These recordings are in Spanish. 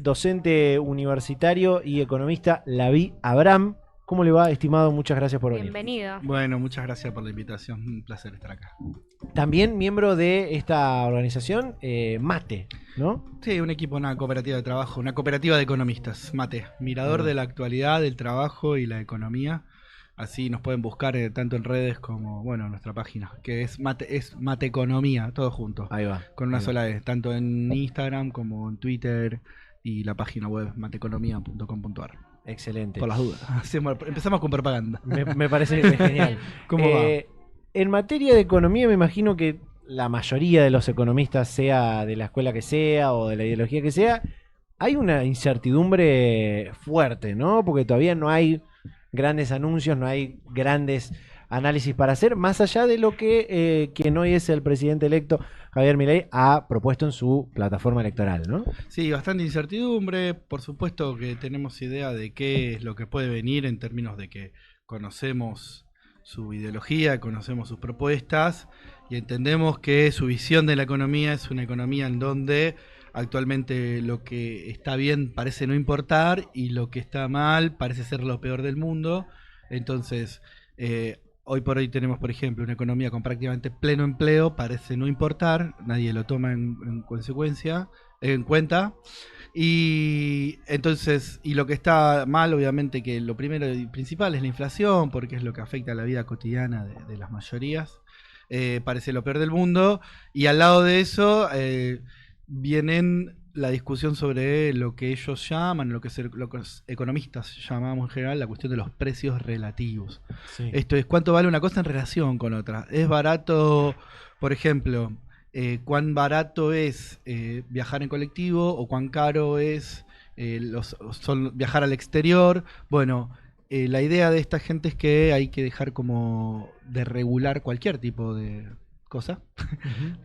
docente universitario y economista Lavi Abram. ¿Cómo le va, estimado? Muchas gracias por venir. Bienvenido. Bueno, muchas gracias por la invitación. Un placer estar acá. También miembro de esta organización, Mate, ¿no? Sí, un equipo, una cooperativa de trabajo, una cooperativa de economistas, Mate, mirador de la actualidad, del trabajo y la economía. Así nos pueden buscar tanto en redes como, bueno, en nuestra página, que es Mate Economía, todo junto. Ahí va. Con una ahí va. sola E, tanto en Instagram como en Twitter y la página web mateeconomía.com.ar. Excelente. Por las dudas. Empezamos con propaganda. Me parece genial. ¿Cómo va? En materia de economía, me imagino que la mayoría de los economistas, sea de la escuela que sea o de la ideología que sea, hay una incertidumbre fuerte, ¿no? Porque todavía no hay grandes anuncios, no hay grandes análisis para hacer, más allá de lo que quien hoy es el presidente electo, Javier Milei, ha propuesto en su plataforma electoral, ¿no? Sí, bastante incertidumbre. Por supuesto que tenemos idea de qué es lo que puede venir en términos de que conocemos su ideología, conocemos sus propuestas y entendemos que su visión de la economía es una economía en donde actualmente lo que está bien parece no importar y lo que está mal parece ser lo peor del mundo. Entonces, hoy por hoy tenemos, por ejemplo, una economía con prácticamente pleno empleo, parece no importar, nadie lo toma en consecuencia, en cuenta. Y entonces, y lo que está mal, obviamente, que lo primero y principal es la inflación, porque es lo que afecta a la vida cotidiana de las mayorías. Parece lo peor del mundo. Y al lado de eso, vienen la discusión sobre lo que ellos llaman, lo que los economistas llamamos en general, la cuestión de los precios relativos. Sí. Esto es cuánto vale una cosa en relación con otra. Es barato, por ejemplo, cuán barato es viajar en colectivo o cuán caro es viajar al exterior. Bueno, la idea de esta gente es que hay que dejar como de regular cualquier tipo de cosa,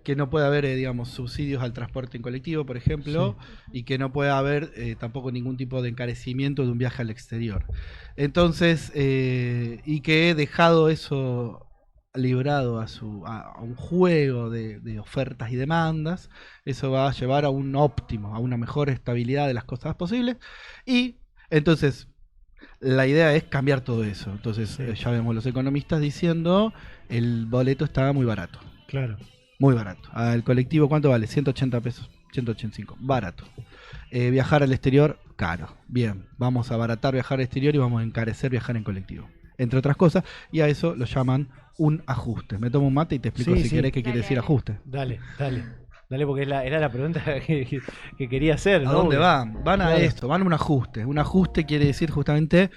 que no puede haber, digamos, subsidios al transporte en colectivo, por ejemplo, y que no pueda haber tampoco ningún tipo de encarecimiento de un viaje al exterior. Entonces, y que dejado eso librado a un juego de ofertas y demandas, eso va a llevar a un óptimo, a una mejor estabilidad de las cosas posibles, y entonces la idea es cambiar todo eso. Entonces ya vemos los economistas diciendo el boleto estaba muy barato. Claro. Muy barato. El colectivo, ¿cuánto vale? 180 pesos. 185. Barato. Viajar al exterior, caro. Bien, vamos a abaratar viajar al exterior y vamos a encarecer viajar en colectivo. Entre otras cosas, y a eso lo llaman un ajuste. Me tomo un mate y te explico si querés qué quiere decir ajuste. Dale, porque era la pregunta que quería hacer, ¿no? ¿A dónde van? Van a esto, van a un ajuste. Un ajuste quiere decir justamente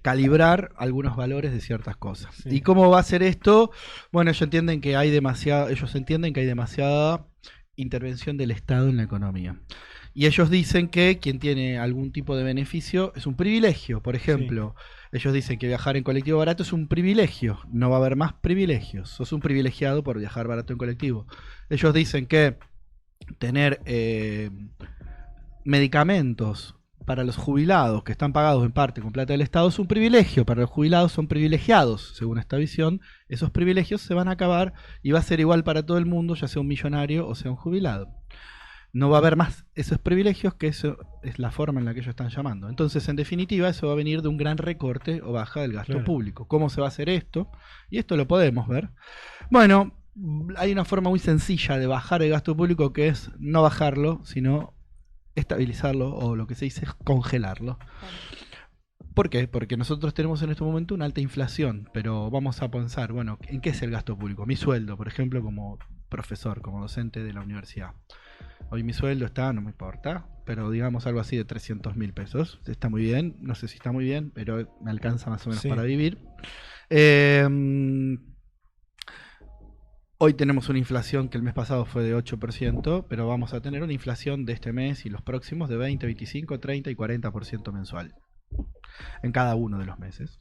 calibrar algunos valores de ciertas cosas. Sí. ¿Y cómo va a ser esto? Bueno, ellos entienden que hay demasiada intervención del Estado en la economía. Y ellos dicen que quien tiene algún tipo de beneficio es un privilegio. Por ejemplo, ellos dicen que viajar en colectivo barato es un privilegio. No va a haber más privilegios. Sos un privilegiado por viajar barato en colectivo. Ellos dicen que tener medicamentos para los jubilados que están pagados en parte con plata del Estado es un privilegio. Para los jubilados son privilegiados. Según esta visión, esos privilegios se van a acabar y va a ser igual para todo el mundo, ya sea un millonario o sea un jubilado. No va a haber más esos privilegios, que eso es la forma en la que ellos están llamando. Entonces, en definitiva, eso va a venir de un gran recorte o baja del gasto público. ¿Cómo se va a hacer esto? Y esto lo podemos ver. Bueno, hay una forma muy sencilla de bajar el gasto público, que es no bajarlo, sino estabilizarlo, o lo que se dice es congelarlo. ¿Por qué? Porque nosotros tenemos en este momento una alta inflación, pero vamos a pensar, bueno, ¿en qué es el gasto público? Mi sueldo, por ejemplo, como profesor, como docente de la universidad. Hoy mi sueldo está, no me importa, pero digamos algo así de 300.000 pesos. Está muy bien, no sé si está muy bien, pero me alcanza más o menos para vivir. Hoy tenemos una inflación que el mes pasado fue de 8%, pero vamos a tener una inflación de este mes y los próximos de 20, 25, 30 y 40% mensual. En cada uno de los meses.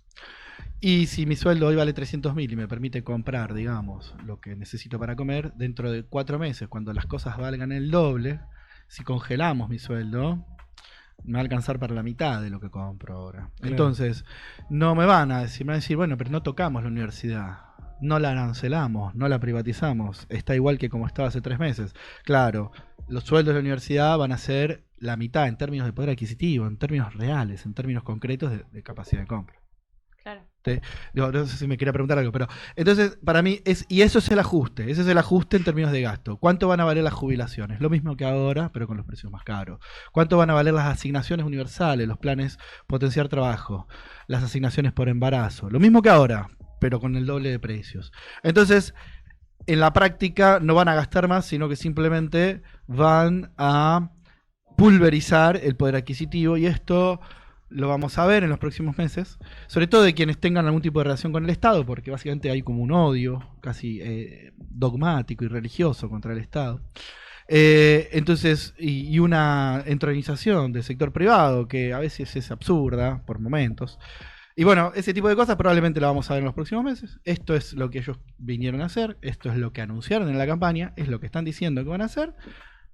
Y si mi sueldo hoy vale 300.000 y me permite comprar, digamos, lo que necesito para comer, dentro de 4 meses, cuando las cosas valgan el doble, si congelamos mi sueldo, me va a alcanzar para la mitad de lo que compro ahora. Claro. Entonces, no me van a decir, bueno, pero no tocamos la universidad. no la arancelamos, no la privatizamos, está igual que como estaba hace 3 meses. Claro, los sueldos de la universidad van a ser la mitad en términos de poder adquisitivo, en términos reales, en términos concretos de capacidad de compra. Claro. No sé si me quería preguntar algo, pero entonces para mí y eso es el ajuste, ese es el ajuste en términos de gasto. ¿Cuánto van a valer las jubilaciones? Lo mismo que ahora, pero con los precios más caros. ¿Cuánto van a valer las asignaciones universales, los planes potenciar trabajo, las asignaciones por embarazo? Lo mismo que ahora, pero con el doble de precios. Entonces, en la práctica no van a gastar más, sino que simplemente van a pulverizar el poder adquisitivo, y esto lo vamos a ver en los próximos meses, sobre todo de quienes tengan algún tipo de relación con el Estado, porque básicamente hay como un odio casi dogmático y religioso contra el Estado. Entonces, y una entronización del sector privado que a veces es absurda por momentos. Y bueno, ese tipo de cosas probablemente la vamos a ver en los próximos meses. Esto es lo que ellos vinieron a hacer, esto es lo que anunciaron en la campaña, es lo que están diciendo que van a hacer.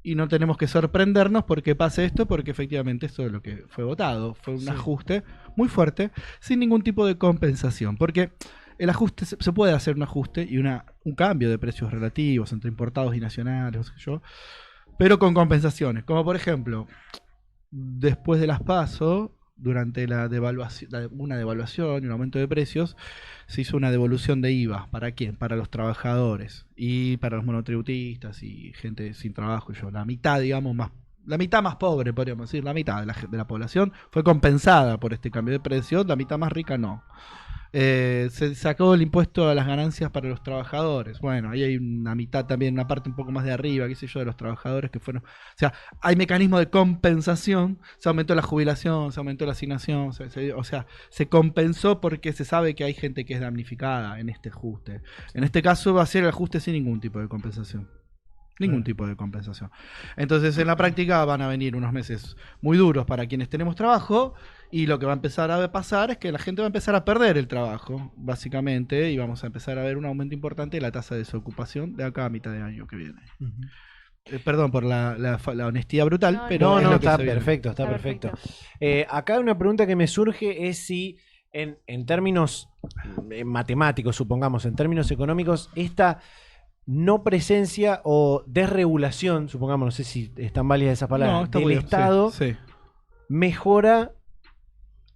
Y no tenemos que sorprendernos porque pase esto, porque efectivamente esto es lo que fue votado. Fue un ajuste muy fuerte, sin ningún tipo de compensación. Porque el ajuste, se puede hacer un ajuste y un cambio de precios relativos entre importados y nacionales, no sé yo, pero con compensaciones. Como por ejemplo, después de las PASO, durante una devaluación y un aumento de precios, se hizo una devolución de IVA. ¿Para quién? Para los trabajadores y para los monotributistas y gente sin trabajo. La mitad, digamos, la mitad más pobre, podríamos decir, la mitad de la población fue compensada por este cambio de precios, la mitad más rica no. Se sacó el impuesto a las ganancias para los trabajadores. Bueno, ahí hay una mitad también, una parte un poco más de arriba, qué sé yo, de los trabajadores que fueron... O sea, hay mecanismos de compensación, se aumentó la jubilación, se aumentó la asignación, o sea, se compensó porque se sabe que hay gente que es damnificada en este ajuste. En este caso va a ser el ajuste sin ningún tipo de compensación. Ningún tipo de compensación. Entonces, en la práctica van a venir unos meses muy duros para quienes tenemos trabajo, y lo que va a empezar a pasar es que la gente va a empezar a perder el trabajo, básicamente, y vamos a empezar a ver un aumento importante de la tasa de desocupación de acá a mitad de año que viene. Perdón por la honestidad brutal, pero no, está perfecto, está perfecto. Acá una pregunta que me surge es si en términos matemáticos, supongamos, en términos económicos, esta no presencia o desregulación, supongamos, no sé si están válidas esas palabras, del Estado, mejora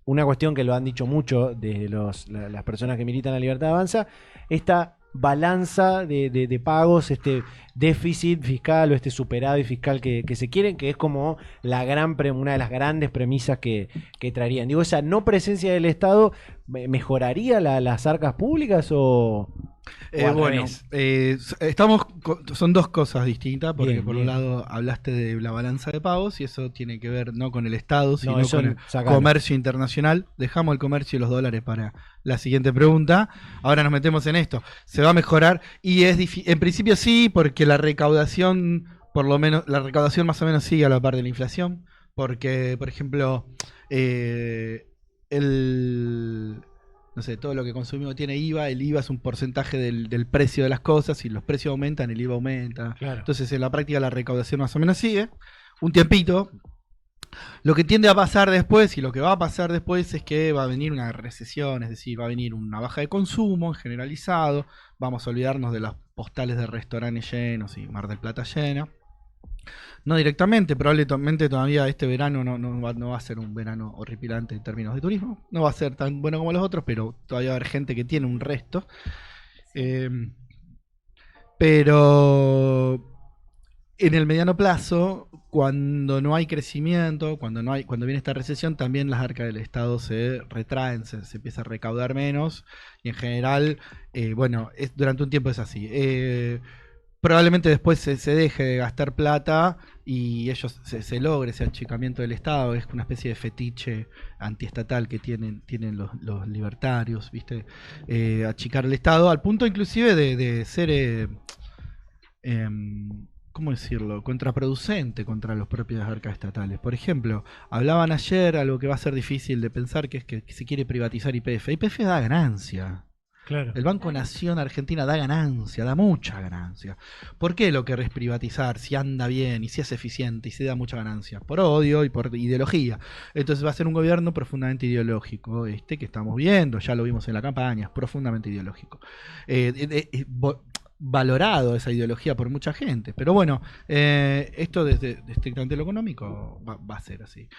una cuestión que lo han dicho mucho de las personas que militan la Libertad Avanza, esta balanza de pagos, este déficit fiscal o este superávit fiscal que se quieren, que es como una de las grandes premisas que traerían. Digo, esa no presencia del Estado mejoraría las arcas públicas o bueno, son dos cosas distintas, porque bien, por un lado hablaste de la balanza de pagos y eso tiene que ver no con el Estado, sino con el comercio internacional. Dejamos el comercio y los dólares para la siguiente pregunta. Ahora nos metemos en esto. ¿Se va a mejorar? Y en principio sí, porque la recaudación, por lo menos, la recaudación más o menos sigue a la par de la inflación, porque, por ejemplo, no sé, todo lo que consumimos tiene IVA, el IVA es un porcentaje del precio de las cosas, si los precios aumentan, el IVA aumenta. Claro. Entonces, en la práctica la recaudación más o menos sigue un tiempito. Lo que tiende a pasar después, y lo que va a pasar después, es que va a venir una recesión, es decir, va a venir una baja de consumo generalizado, vamos a olvidarnos de las postales de restaurantes llenos y Mar del Plata llena. No directamente, probablemente todavía este verano no va a ser un verano horripilante en términos de turismo. No va a ser tan bueno como los otros, pero todavía va a haber gente que tiene un resto. Pero en el mediano plazo, cuando no hay crecimiento, cuando viene esta recesión, también las arcas del Estado se retraen, se empieza a recaudar menos. Y en general, durante un tiempo es así. Probablemente después se deje de gastar plata y se logre ese achicamiento del Estado. Es una especie de fetiche antiestatal que tienen los libertarios, ¿viste? Achicar el Estado al punto inclusive de ser, ¿cómo decirlo?, contraproducente contra las propias arcas estatales. Por ejemplo, hablaban ayer algo que va a ser difícil de pensar, que es que se quiere privatizar YPF. YPF da ganancia. Claro. El Banco Nación Argentina da ganancia, da mucha ganancia. ¿Por qué lo querés privatizar si anda bien y si es eficiente y si da mucha ganancia? Por odio y por ideología. Entonces va a ser un gobierno profundamente ideológico, que estamos viendo, ya lo vimos en la campaña, es profundamente ideológico. Valorado esa ideología por mucha gente, pero bueno, esto desde estrictamente lo económico va a ser así.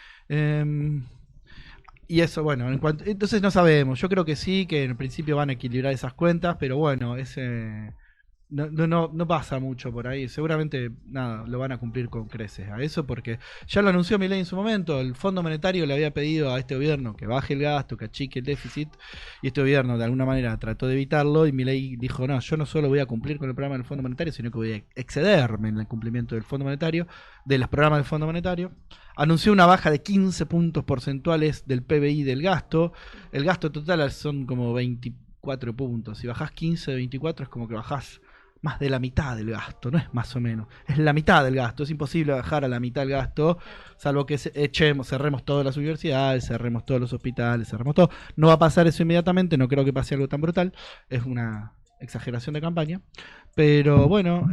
Y eso, bueno, entonces no sabemos. Yo creo que sí, que en principio van a equilibrar esas cuentas, pero bueno, no pasa mucho por ahí. Seguramente, nada, lo van a cumplir con creces a eso, porque ya lo anunció Milei en su momento. El Fondo Monetario le había pedido a este gobierno que baje el gasto, que achique el déficit, y este gobierno de alguna manera trató de evitarlo, y Milei dijo, no, yo no solo voy a cumplir con el programa del Fondo Monetario, sino que voy a excederme en el cumplimiento del Fondo Monetario, de los programas del Fondo Monetario. Anunció una baja de 15 puntos porcentuales del PBI del gasto. El gasto total son como 24 puntos. Si bajás 15 de 24 es como que bajás más de la mitad del gasto, no es más o menos, es la mitad del gasto. Es imposible bajar a la mitad del gasto, salvo que cerremos todas las universidades, cerremos todos los hospitales, cerremos todo. No va a pasar eso inmediatamente, no creo que pase algo tan brutal, es una exageración de campaña, pero bueno,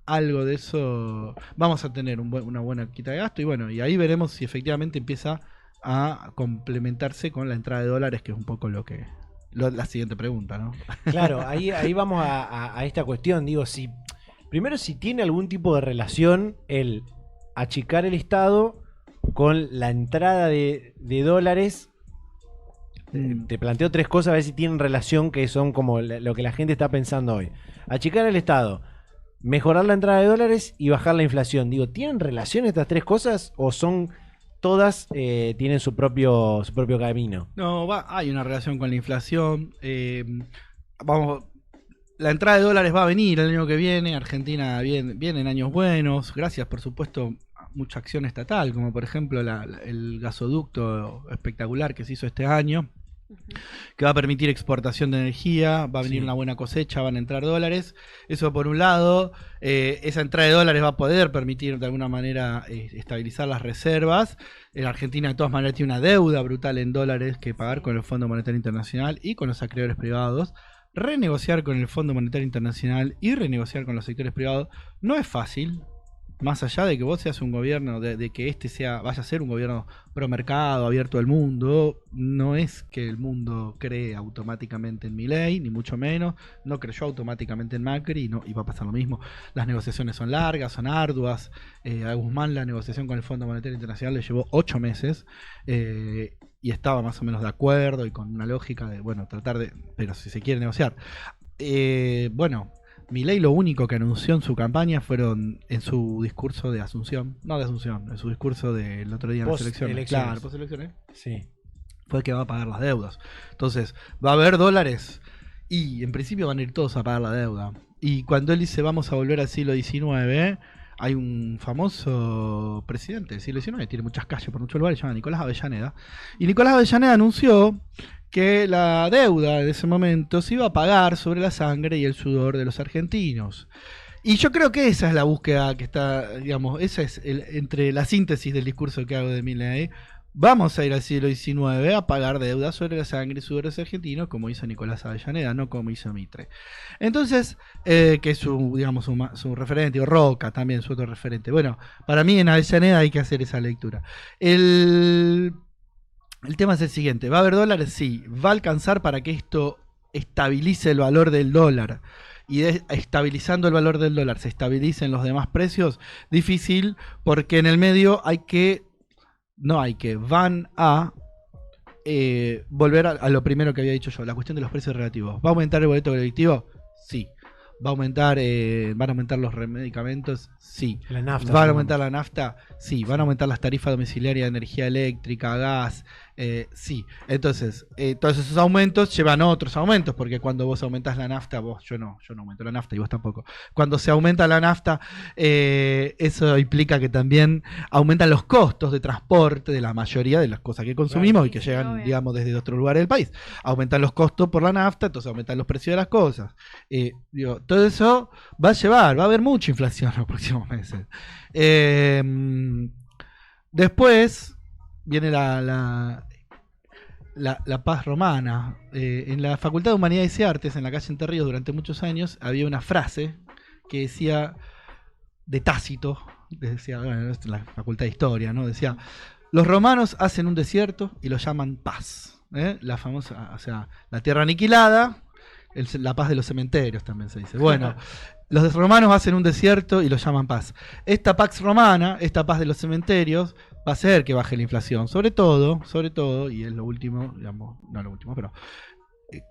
algo de eso vamos a tener una buena quita de gasto, y bueno, y ahí veremos si efectivamente empieza a complementarse con la entrada de dólares, que es un poco la siguiente pregunta, ¿no? Claro, ahí vamos a esta cuestión. Digo, primero si tiene algún tipo de relación el achicar el Estado con la entrada de dólares. Te planteo tres cosas a ver si tienen relación, que son como lo que la gente está pensando hoy. Achicar el Estado, mejorar la entrada de dólares y bajar la inflación. Digo, ¿tienen relación estas tres cosas o son todas tienen su propio camino? No, hay una relación con la inflación. La entrada de dólares va a venir el año que viene. Argentina viene en años buenos, gracias por supuesto a mucha acción estatal, como por ejemplo el gasoducto espectacular que se hizo este año, que va a permitir exportación de energía, va a venir una buena cosecha, van a entrar dólares. Eso por un lado, esa entrada de dólares va a poder permitir de alguna manera estabilizar las reservas. Argentina de todas maneras tiene una deuda brutal en dólares que pagar con el Fondo Monetario Internacional y con los acreedores privados. Renegociar con el Fondo Monetario Internacional y renegociar con los sectores privados no es fácil. Más allá de que vos seas un gobierno, de que vaya a ser un gobierno pro mercado, abierto al mundo, no es que el mundo cree automáticamente en Milei, ni mucho menos. No creyó automáticamente en Macri y va a pasar lo mismo. Las negociaciones son largas, son arduas. A Guzmán la negociación con el Fondo Monetario Internacional le llevó 8 meses y estaba más o menos de acuerdo y con una lógica de, bueno, tratar de, pero si se quiere negociar. Milei lo único que anunció en su campaña fueron en su discurso de Asunción, en su discurso del otro día en las elecciones. Claro, post-elecciones. Sí. Fue que va a pagar las deudas. Entonces, va a haber dólares y en principio van a ir todos a pagar la deuda. Y cuando él dice vamos a volver al siglo XIX, hay un famoso presidente del siglo XIX, tiene muchas calles por muchos lugares, se llama Nicolás Avellaneda. Y Nicolás Avellaneda anunció que la deuda de ese momento se iba a pagar sobre la sangre y el sudor de los argentinos. Y yo creo que esa es la búsqueda que está, digamos, esa es entre la síntesis del discurso que hago de Milei. Vamos a ir al siglo XIX a pagar deuda sobre la sangre y sudor de los argentinos, como hizo Nicolás Avellaneda, no como hizo Mitre. Entonces, que es su referente, o Roca también, su otro referente. Bueno, para mí en Avellaneda hay que hacer esa lectura. El tema es el siguiente, ¿va a haber dólares? Sí. ¿Va a alcanzar para que esto estabilice el valor del dólar? Y estabilizando el valor del dólar se estabilicen los demás precios. Difícil, porque en el medio van a volver a lo primero que había dicho yo, la cuestión de los precios relativos. ¿Va a aumentar el boleto colectivo? Sí. ¿Van a aumentar los medicamentos? Sí. La nafta. ¿Va a aumentar la nafta? Sí. ¿Van a aumentar las tarifas domiciliarias de energía eléctrica, gas? Sí. Entonces, todos esos aumentos llevan otros aumentos, porque cuando vos aumentás la nafta, yo no aumento la nafta y vos tampoco. Cuando se aumenta la nafta, eso implica que también aumentan los costos de transporte de la mayoría de las cosas que consumimos y que llegan, digamos, desde otro lugar del país. Aumentan los costos por la nafta, entonces aumentan los precios de las cosas. Todo eso va a haber mucha inflación en los próximos meses. Después viene la paz romana. En la Facultad de Humanidades y Artes, en la calle Entre Ríos, durante muchos años, había una frase que decía, de Tácito, decía, bueno, esto es la Facultad de Historia, ¿no? Decía, los romanos hacen un desierto y lo llaman paz. La famosa, o sea, la tierra aniquilada, la paz de los cementerios también se dice. Bueno, los romanos hacen un desierto y lo llaman paz. Esta pax romana, esta paz de los cementerios, va a hacer que baje la inflación. Sobre todo, y es lo último, digamos, no lo último, pero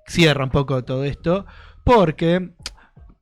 cierra un poco todo esto, porque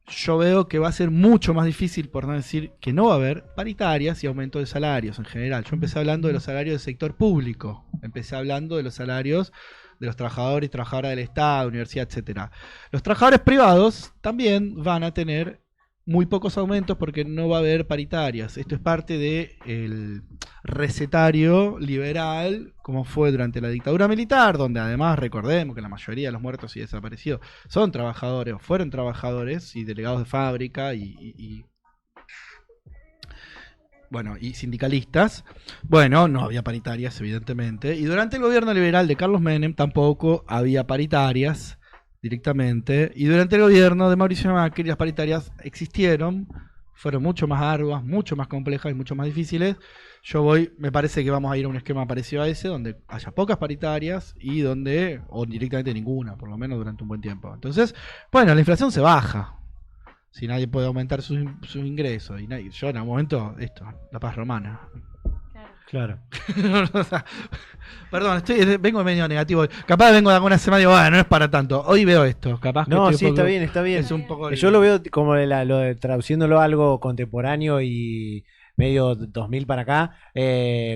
yo veo que va a ser mucho más difícil, por no decir que no va a haber paritarias y aumento de salarios en general. Yo empecé hablando de los salarios del sector público, empecé hablando de los salarios de los trabajadores y trabajadoras del Estado, universidad, etcétera. Los trabajadores privados también van a tener muy pocos aumentos porque no va a haber paritarias. Esto es parte del recetario liberal, como fue durante la dictadura militar, donde además recordemos que la mayoría de los muertos y desaparecidos son trabajadores o fueron trabajadores y delegados de fábrica bueno, y sindicalistas. Bueno, no había paritarias, evidentemente. Y durante el gobierno liberal de Carlos Menem tampoco había paritarias directamente. Y durante el gobierno de Mauricio Macri las paritarias existieron, fueron mucho más arduas, mucho más complejas y mucho más difíciles. Me parece que vamos a ir a un esquema parecido a ese, donde haya pocas paritarias y donde, o directamente ninguna, por lo menos durante un buen tiempo. Entonces, bueno, la inflación se baja. Si nadie puede aumentar sus ingresos. Yo en algún momento, la paz romana. Claro. O sea, perdón, vengo medio negativo. Capaz vengo de alguna semana y digo, bueno, no es para tanto. Hoy veo esto. Capaz que no, sí, está bien. Es un poco yo lo veo como lo de traduciéndolo a algo contemporáneo y medio 2000 para acá.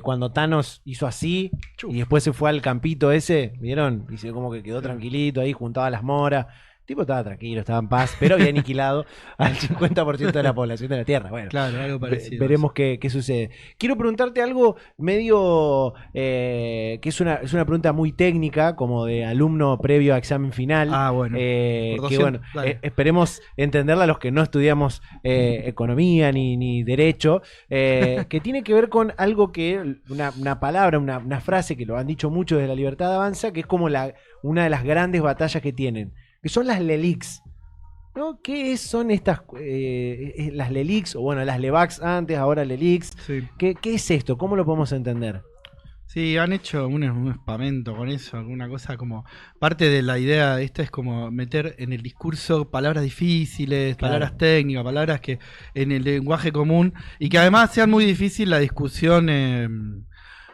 Cuando Thanos hizo así y después se fue al campito ese, ¿vieron? Y como que quedó tranquilito ahí, juntaba las moras. El tipo estaba tranquilo, estaba en paz, pero había aniquilado al 50% de la población de la Tierra. Bueno, claro, algo parecido. Veremos qué sucede. Quiero preguntarte algo medio que es una pregunta muy técnica, como de alumno previo a examen final. Bueno. Que bueno, esperemos entenderla a los que no estudiamos economía ni derecho, que tiene que ver con algo que, una palabra, una frase que lo han dicho mucho desde La Libertad Avanza, que es como una de las grandes batallas que tienen, que son las LELICs, ¿no? ¿Qué son estas, las LELICs, o bueno, las LEVACs antes, ahora LELICs? Sí. ¿Qué es esto? ¿Cómo lo podemos entender? Sí, han hecho un espamento con eso, alguna cosa como... Parte de la idea esta es como meter en el discurso palabras difíciles, claro, palabras técnicas, palabras que en el lenguaje común, y que además sean muy difícil la discusión...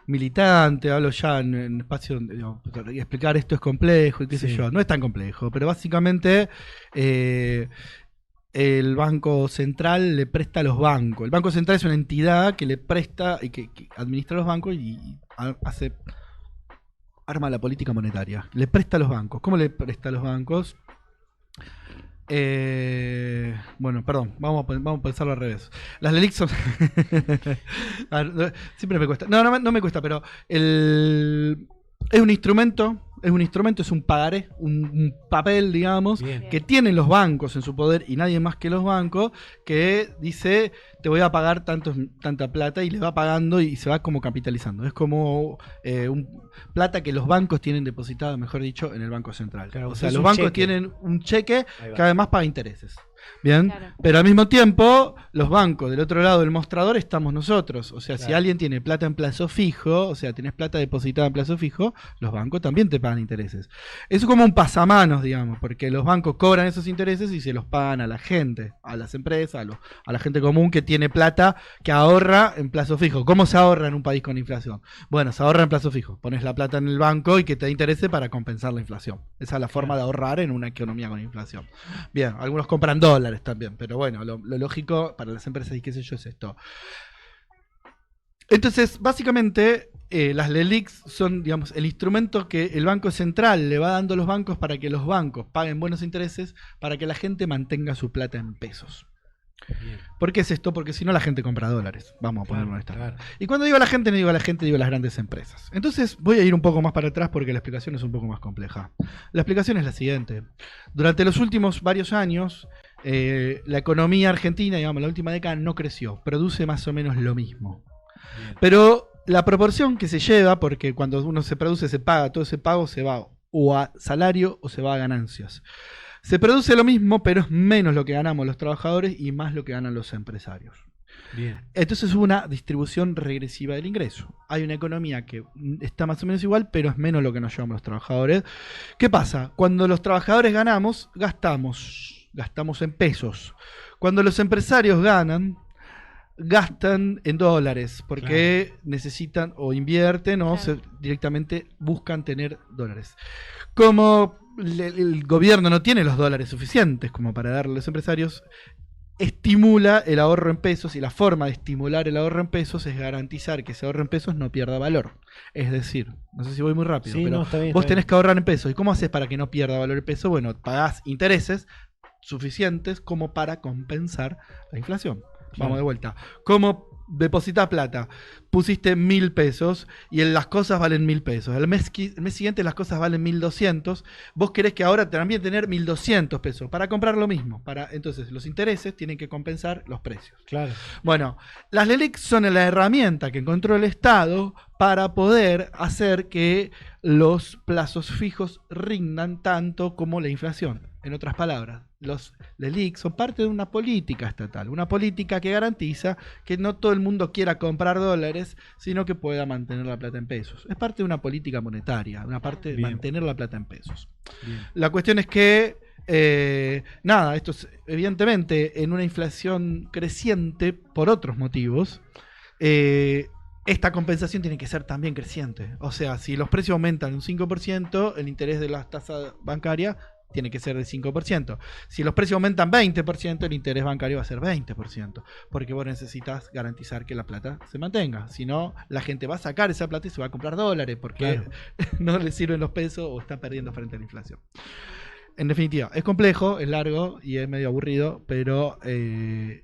militante, hablo ya en espacio donde explicar esto es complejo y qué sé yo, no es tan complejo, pero básicamente el Banco Central le presta a los bancos. El Banco Central es una entidad que le presta y que administra los bancos y arma la política monetaria. Le presta a los bancos. ¿Cómo le presta a los bancos? Bueno, perdón, vamos a pensarlo al revés. Las LELIC son... Siempre me cuesta. No me cuesta, pero es un instrumento, es un pagaré, un papel, digamos, bien, que tienen los bancos en su poder y nadie más que los bancos, que dice, te voy a pagar tanta plata, y le va pagando y se va como capitalizando. Es como plata que los bancos tienen depositada, mejor dicho, en el Banco Central. Claro, o sea, los bancos tienen un cheque que además paga intereses. Bien, claro, pero al mismo tiempo, los bancos del otro lado del mostrador estamos nosotros. O sea, claro, si alguien tiene plata en plazo fijo, o sea, tienes plata depositada en plazo fijo, los bancos también te pagan intereses. Es como un pasamanos, digamos, porque los bancos cobran esos intereses y se los pagan a la gente, a las empresas, a la gente común que tiene plata que ahorra en plazo fijo. ¿Cómo se ahorra en un país con inflación? Bueno, se ahorra en plazo fijo. Pones la plata en el banco y que te dé interés para compensar la inflación. Esa es la forma de ahorrar en una economía con inflación. Bien, algunos compran dólares también, pero bueno, lo lógico para las empresas y qué sé yo es esto. Entonces, básicamente, las LELICs son, digamos, el instrumento que el Banco Central le va dando a los bancos para que los bancos paguen buenos intereses para que la gente mantenga su plata en pesos. Bien. ¿Por qué es esto? Porque si no la gente compra dólares. Vamos a ponerlo en esta. Claro. Y cuando digo la gente, no digo la gente, digo las grandes empresas. Entonces voy a ir un poco más para atrás porque la explicación es un poco más compleja. La explicación es la siguiente. Durante los últimos varios años, la economía argentina, digamos, la última década no creció. Produce más o menos lo mismo. Bien. Pero la proporción que se lleva, porque cuando uno se produce se paga, todo ese pago se va o a salario o se va a ganancias. Se produce lo mismo, pero es menos lo que ganamos los trabajadores y más lo que ganan los empresarios. Bien. Entonces hubo una distribución regresiva del ingreso. Hay una economía que está más o menos igual, pero es menos lo que nos llevamos los trabajadores. ¿Qué pasa? Cuando los trabajadores ganamos, gastamos en pesos. Cuando los empresarios gastan en dólares, porque necesitan o invierten o directamente buscan tener dólares. Como el gobierno no tiene los dólares suficientes como para darle a los empresarios, estimula el ahorro en pesos, y la forma de estimular el ahorro en pesos es garantizar que ese ahorro en pesos no pierda valor. Es decir, no sé si voy muy rápido, Sí, pero no, está bien, vos está tenés bien. que ahorrar en pesos. ¿Y cómo haces para que no pierda valor el peso? Bueno, pagás intereses suficientes como para compensar la inflación. Claro. Vamos de vuelta. ¿Cómo depositas plata? Pusiste 1.000 pesos y las cosas valen 1.000 pesos. El mes siguiente las cosas valen 1.200. Vos querés que ahora también tener 1.200 pesos para comprar lo mismo. Entonces los intereses tienen que compensar los precios. Claro. Bueno, las LELIC son la herramienta que encontró el Estado para poder hacer que los plazos fijos rindan tanto como la inflación. En otras palabras, los LELIC son parte de una política estatal, una política que garantiza que no todo el mundo quiera comprar dólares, sino que pueda mantener la plata en pesos. Es parte de una política monetaria, una parte de Bien. mantener la plata en pesos. Bien. La cuestión es que esto es evidentemente en una inflación creciente por otros motivos. Esta compensación tiene que ser también creciente. O sea, si los precios aumentan un 5%, el interés de la tasa bancaria tiene que ser del 5%. Si los precios aumentan 20%, el interés bancario va a ser 20%. Porque vos necesitas garantizar que la plata se mantenga. Si no, la gente va a sacar esa plata y se va a comprar dólares porque no le sirven los pesos o está perdiendo frente a la inflación. En definitiva, es complejo, es largo y es medio aburrido, pero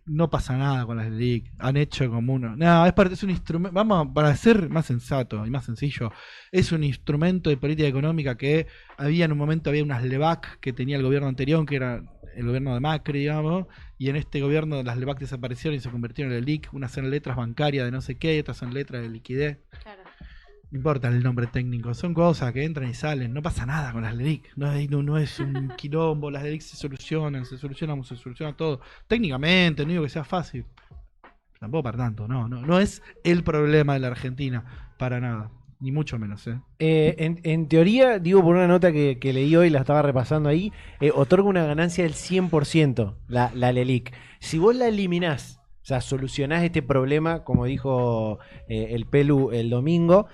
no pasa nada con las LELIC. Han hecho como uno. No, es un instrumento. Vamos, para ser más sensato y más sencillo, es un instrumento de política económica que en un momento había unas LEBAC que tenía el gobierno anterior, que era el gobierno de Macri, digamos, y en este gobierno las LEBAC desaparecieron y se convirtieron en LELIC. Unas son letras bancarias de no sé qué, y otras son letras de liquidez. Claro. No importa el nombre técnico, son cosas que entran y salen, no pasa nada con las LELIC, no es un quilombo, las LELIC se solucionan todo. Técnicamente, no digo que sea fácil, tampoco para tanto, no es el problema de la Argentina, para nada, ni mucho menos. En teoría, digo por una nota que leí hoy, la estaba repasando ahí, otorga una ganancia del 100% la LELIC. Si vos la eliminás, o sea, solucionás este problema, como dijo el Pelu el domingo.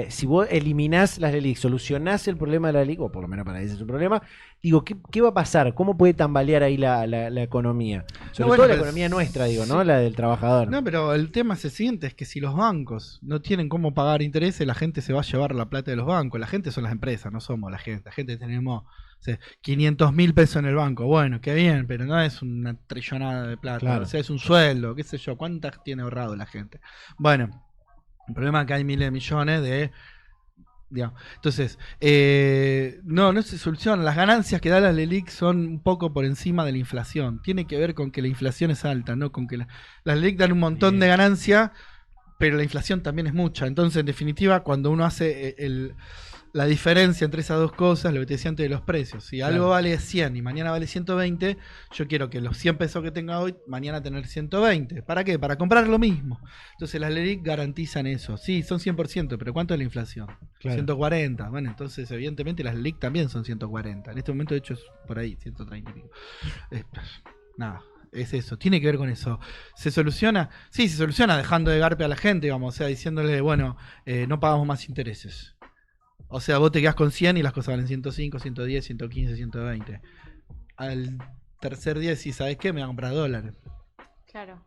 Si vos eliminás las LELIC, solucionás el problema de la LELIC, o por lo menos para ese es su problema, digo, ¿qué va a pasar? ¿Cómo puede tambalear ahí la economía? Sobre todo la economía nuestra, digo, ¿no? La del trabajador. No, pero el tema es el siguiente, es que si los bancos no tienen cómo pagar intereses, la gente se va a llevar la plata de los bancos. La gente son las empresas, no somos la gente. La gente tenemos 500.000 pesos en el banco. Bueno, qué bien, pero no es una trillonada de plata. Claro. O sea, es un sueldo, qué sé yo. ¿Cuántas tiene ahorrado la gente? Bueno, el problema es que hay miles de millones de... Digamos. Entonces, no se soluciona. Las ganancias que da la LELIC son un poco por encima de la inflación. Tiene que ver con que la inflación es alta, no con que las LELIC dan un montón de ganancia, pero la inflación también es mucha. Entonces, en definitiva, cuando uno hace la diferencia entre esas dos cosas, lo que te decía antes de los precios, si algo vale 100 y mañana vale 120, yo quiero que los 100 pesos que tenga hoy, mañana tener 120. ¿Para qué? Para comprar lo mismo. Entonces las LELIC garantizan eso. Sí, son 100%, pero ¿cuánto es la inflación? 140. Bueno, entonces evidentemente las LELIC también son 140. En este momento de hecho es por ahí, 130 y pico. Nada. Es eso, tiene que ver con eso. ¿Se soluciona? Sí, se soluciona dejando de garpe a la gente, vamos, o sea, diciéndole, bueno, no pagamos más intereses. O sea, vos te quedás con 100 y las cosas valen 105, 110, 115, 120. Al tercer día decís, ¿sabes qué? Me voy a comprar dólares. Claro.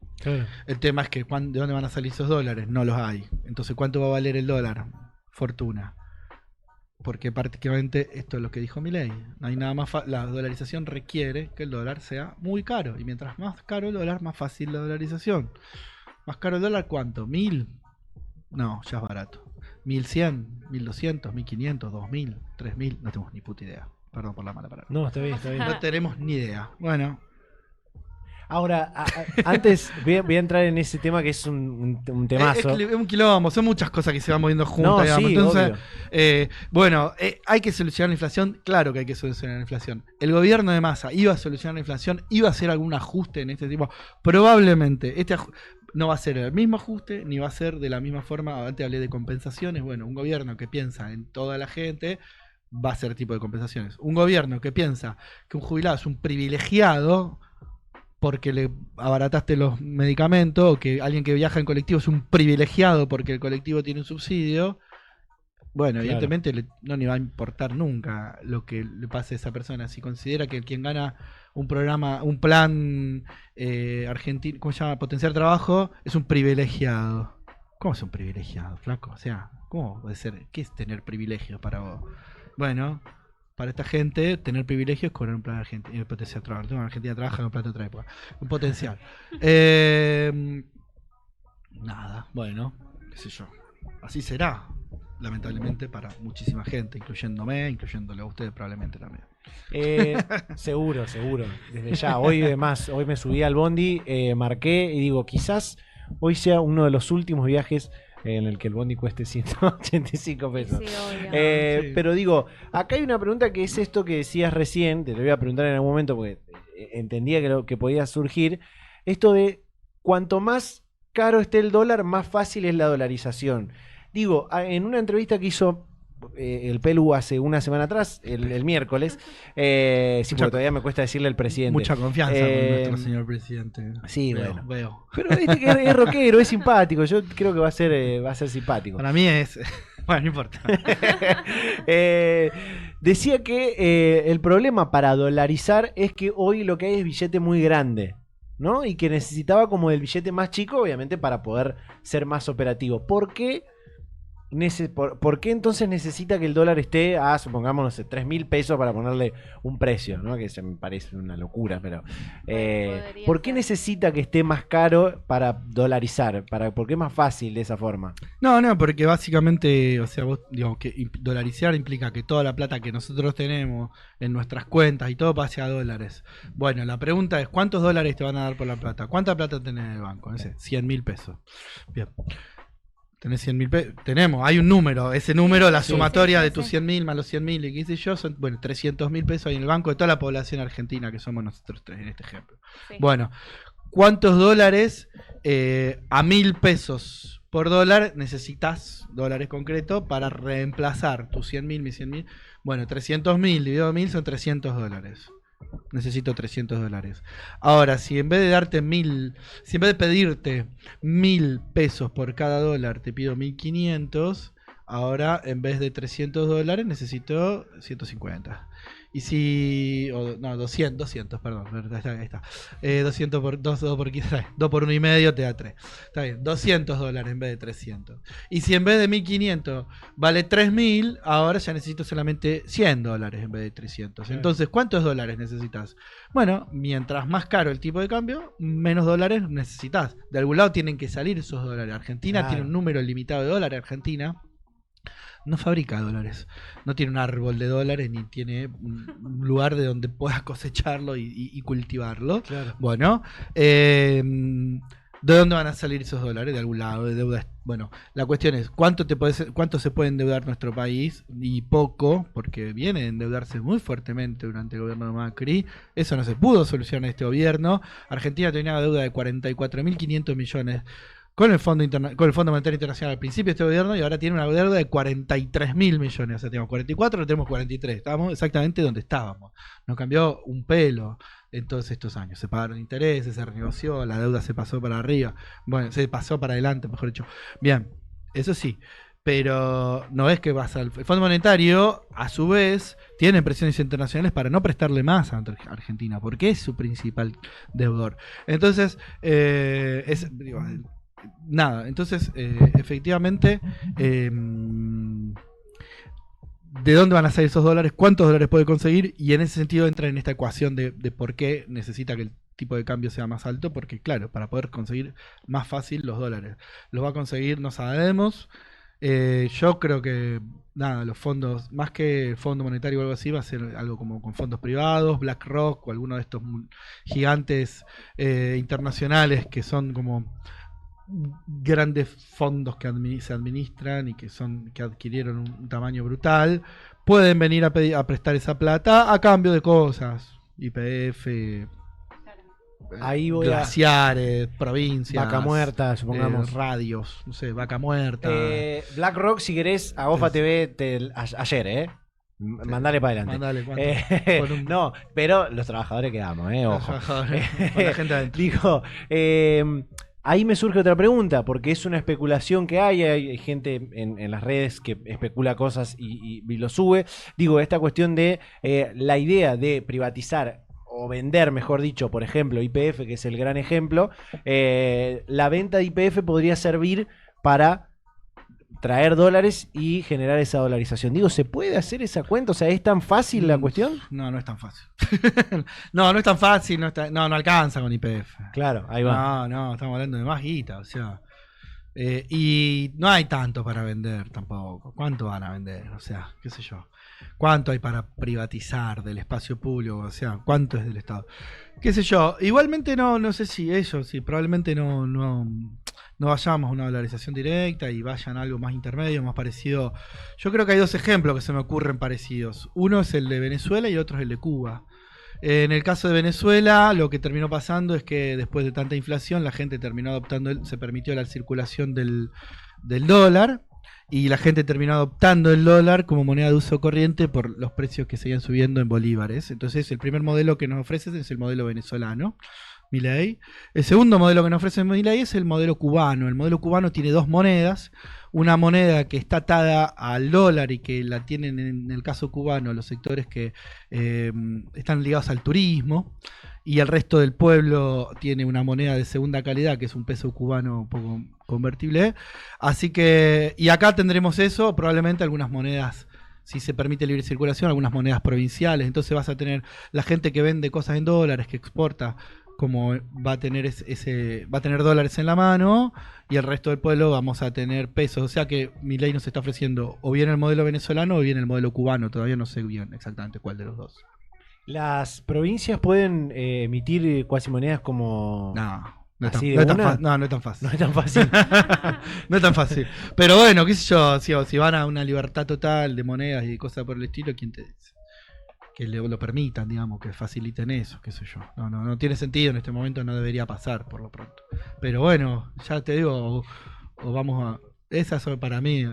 El tema es que ¿de dónde van a salir esos dólares? No los hay. Entonces, ¿cuánto va a valer el dólar? Fortuna. Porque prácticamente esto es lo que dijo Milei. No hay nada más la dolarización requiere que el dólar sea muy caro. Y mientras más caro el dólar, más fácil la dolarización. ¿Más caro el dólar cuánto? ¿1000? No, ya es barato. 1100, 1200, 1500, 2000, 3000, no tenemos ni puta idea. Perdón por la mala palabra. No, está bien, está bien. No tenemos ni idea. Bueno. Ahora, antes voy a entrar en ese tema que es un temazo. Es un quilombo, son muchas cosas que se van moviendo juntas, No, digamos. sí, Entonces, obvio. bueno, hay que solucionar la inflación, claro que hay que solucionar la inflación. El gobierno de Massa iba a solucionar la inflación, iba a hacer algún ajuste en este tipo. Probablemente no va a ser el mismo ajuste, ni va a ser de la misma forma. Antes hablé de compensaciones. Bueno, un gobierno que piensa en toda la gente va a ser tipo de compensaciones. Un gobierno que piensa que un jubilado es un privilegiado porque le abarataste los medicamentos, o que alguien que viaja en colectivo es un privilegiado porque el colectivo tiene un subsidio, bueno, Claro. evidentemente no le va a importar nunca lo que le pase a esa persona. Si considera que quien gana un plan argentino, ¿cómo se llama? Potenciar trabajo, es un privilegiado. ¿Cómo es un privilegiado, flaco? O sea, ¿cómo puede ser? ¿Qué es tener privilegios para vos? Bueno, para esta gente, tener privilegios es cobrar un plan argentino, potencial trabajo. En Argentina trabaja con plata de otra época. Un potencial. Nada, bueno, qué sé yo. Así será, lamentablemente, para muchísima gente, incluyéndome, incluyéndole a ustedes probablemente también. Seguro. Desde ya. Hoy me subí al bondi, marqué y digo, quizás hoy sea uno de los últimos viajes en el que el bondi cueste 185 pesos. Sí, obvio. Sí. Pero digo, acá hay una pregunta que es esto que decías recién, te lo voy a preguntar en algún momento porque entendía que podía surgir, esto de cuanto más caro esté el dólar, más fácil es la dolarización. Digo, en una entrevista que hizo el Pelu hace una semana atrás, el miércoles, sí, porque todavía me cuesta decirle al presidente. Mucha confianza con nuestro señor presidente. Sí, Veo. Pero viste que es rockero, es simpático. Yo creo que va a ser simpático. Para mí es... Bueno, no importa. Decía que el problema para dolarizar es que hoy lo que hay es billete muy grande, ¿no? Y que necesitaba como el billete más chico, obviamente, para poder ser más operativo. ¿Por qué entonces necesita que el dólar esté a, supongamos, no sé, 3.000 pesos para ponerle un precio, ¿no? Que se me parece una locura, pero... ¿por qué necesita que esté más caro para dolarizar? ¿Por qué es más fácil de esa forma? No, porque básicamente, o sea, vos, digamos, que dolarizar implica que toda la plata que nosotros tenemos en nuestras cuentas y todo pase a dólares. Bueno, la pregunta es, ¿cuántos dólares te van a dar por la plata? ¿Cuánta plata tenés en el banco? No sé, 100.000 pesos. Bien. Tenés 100.000 pesos. Hay un número. Ese número, la sumatoria de tus 100.000 más los 100.000 y qué sé yo, son, bueno, 300.000 pesos ahí en el banco de toda la población argentina, que somos nosotros tres en este ejemplo. Sí. Bueno, ¿cuántos dólares a 1.000 pesos por dólar necesitas, dólares concretos, para reemplazar tus 100.000, mis 100.000? Bueno, 300.000 dividido 1.000 son 300 dólares. Necesito 300 dólares. Ahora, si en vez de darte 1.000, si en vez de pedirte 1.000 pesos por cada dólar, te pido 1.500, ahora en vez de 300 dólares necesito 150. Y si... no, 200, perdón. Ahí está. 200 por 2 por 15, 2 por 1,5 te da 3. Está bien, 200 dólares en vez de 300. Y si en vez de 1.500 vale 3.000, ahora ya necesito solamente 100 dólares en vez de 300. Entonces, ¿cuántos dólares necesitas? Bueno, mientras más caro el tipo de cambio, menos dólares necesitas. De algún lado tienen que salir esos dólares. Argentina tiene un número limitado de dólares. Argentina no fabrica dólares, no tiene un árbol de dólares ni tiene un lugar de donde puedas cosecharlo y cultivarlo. Claro. Bueno, ¿de dónde van a salir esos dólares? De algún lado, de deuda. Bueno, la cuestión es, ¿cuánto se puede endeudar nuestro país? Y poco, porque viene a endeudarse muy fuertemente durante el gobierno de Macri. Eso no se pudo solucionar en este gobierno. Argentina tenía una deuda de 44.500 millones con el Fondo Monetario Internacional al principio de este gobierno, y ahora tiene una deuda de 43.000 millones. O sea, tenemos 44, ahora tenemos 43. Estábamos exactamente donde estábamos. No cambió un pelo en todos estos años. Se pagaron intereses, se renegoció, la deuda se pasó para arriba. Bueno, se pasó para adelante, mejor dicho. Bien, eso sí. Pero no es que vas al... El Fondo Monetario, a su vez, tiene presiones internacionales para no prestarle más a Argentina, porque es su principal deudor. Entonces, efectivamente, ¿de dónde van a salir esos dólares? ¿Cuántos dólares puede conseguir? Y en ese sentido entra en esta ecuación de por qué necesita que el tipo de cambio sea más alto, porque claro, para poder conseguir más fácil los dólares. Los va a conseguir, no sabemos. Yo creo que, nada, los fondos, más que Fondo Monetario o algo así, va a ser algo como con fondos privados, BlackRock o alguno de estos gigantes internacionales que son como grandes fondos que se administran y que adquirieron un tamaño brutal, pueden venir a prestar esa plata a cambio de cosas, YPF, Ahí voy glaciares, provincias, Vaca Muerta, supongamos. radios, no sé, Vaca Muerta. BlackRock, si querés, a Ofa TV ayer, mandale para adelante. Mandale, No, pero los trabajadores quedamos, ojo. Con la gente adentro. Digo, ahí me surge otra pregunta, porque es una especulación que hay gente en las redes que especula cosas y lo sube. Digo, esta cuestión de la idea de privatizar o vender, mejor dicho, por ejemplo, YPF, que es el gran ejemplo, la venta de YPF podría servir para traer dólares y generar esa dolarización. Digo, ¿se puede hacer esa cuenta? O sea, ¿es tan fácil la cuestión? No, no es tan fácil. No es tan fácil, no alcanza con YPF. Claro, ahí va. No, estamos hablando de más guita, o sea. Y no hay tanto para vender tampoco. ¿Cuánto van a vender? O sea, qué sé yo. ¿Cuánto hay para privatizar del espacio público? O sea, ¿cuánto es del Estado? Qué sé yo. Igualmente no sé si probablemente no vayamos a una dolarización directa y vayan a algo más intermedio, más parecido. Yo creo que hay dos ejemplos que se me ocurren parecidos. Uno es el de Venezuela y otro es el de Cuba. En el caso de Venezuela, lo que terminó pasando es que después de tanta inflación, la gente terminó adoptando, se permitió la circulación del dólar, y la gente terminó adoptando el dólar como moneda de uso corriente por los precios que seguían subiendo en bolívares. Entonces, el primer modelo que nos ofrece es el modelo venezolano, Milei. El segundo modelo que nos ofrece Milei es el modelo cubano. El modelo cubano tiene dos monedas. Una moneda que está atada al dólar y que la tienen, en el caso cubano, los sectores que están ligados al turismo, y el resto del pueblo tiene una moneda de segunda calidad, que es un peso cubano un poco convertible. Así que, y acá tendremos eso, probablemente algunas monedas, si se permite libre circulación, algunas monedas provinciales. Entonces vas a tener la gente que vende cosas en dólares, que exporta, como va a tener va a tener dólares en la mano, y el resto del pueblo vamos a tener pesos. O sea que Milei nos está ofreciendo o bien el modelo venezolano o bien el modelo cubano. Todavía no sé bien exactamente cuál de los dos. ¿Las provincias pueden emitir cuasimonedas como... No es tan fácil. No es tan fácil. No es tan fácil. Pero bueno, qué sé yo, si van a una libertad total de monedas y cosas por el estilo, ¿quién te dice? Que lo permitan, digamos, que faciliten eso, qué sé yo. No tiene sentido en este momento, no debería pasar por lo pronto. Pero bueno, ya te digo, o vamos a... Esa para mí es